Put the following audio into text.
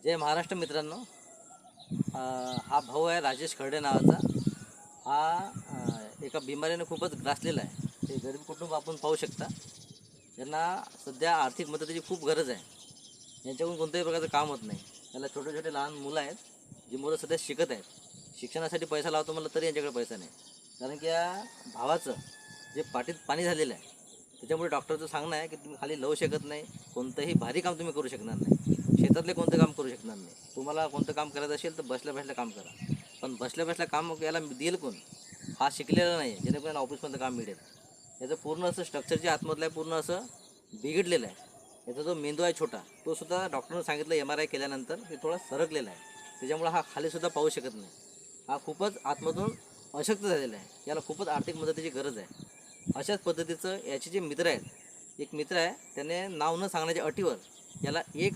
जय महाराष्ट्र मित्रांनो. हा भाऊ आहे राजेश खर्डे नावाचा. हा एका बिमारीने खूपच ग्रासलेला आहे. ते गरीब कुटुंब आपण पाहू शकता. त्यांना सध्या आर्थिक मदतीची खूप गरज आहे. यांच्याकडून कोणत्याही प्रकारचं काम होत नाही. त्याला छोटे छोटे लहान मुलं आहेत, जी मुलं सध्या शिकत आहेत. शिक्षणासाठी पैसा लावतो म्हणलं तरी यांच्याकडे पैसा नाही. कारण की या भावाचं जे पाठीत पाणी झालेलं आहे, त्याच्यामुळे डॉक्टरचं सांगणं आहे की तुम्ही खाली लावू शकत नाही, कोणतंही भारी काम तुम्ही करू शकणार नाही, शेतातले कोणतं काम करू शकणार नाही. तुम्हाला कोणतं काम करायचं असेल तर बसल्या बसल्या काम करा. पण बसल्या बसल्या काम याला देईल कोण? हा शिकलेला नाही, जेणेकरून ऑफिसमधलं काम मिळेल. याचं पूर्ण असं स्ट्रक्चर जे आतमधलं आहे पूर्ण असं बिघडलेलं आहे. याचा जो मेंदू आहे छोटा, तो सुद्धा डॉक्टरनं सांगितलं MRI केल्यानंतर ते थोडा सरकलेला आहे. त्याच्यामुळे हा खालीसुद्धा पाहू शकत नाही. हा खूपच आतमधून अशक्त झालेला आहे. याला खूपच आर्थिक मदतीची गरज आहे. अशाच पद्धतीचं याचे जे मित्र आहेत, एक मित्र आहे, त्याने नाव न सांगण्याच्या अटीवर याला 1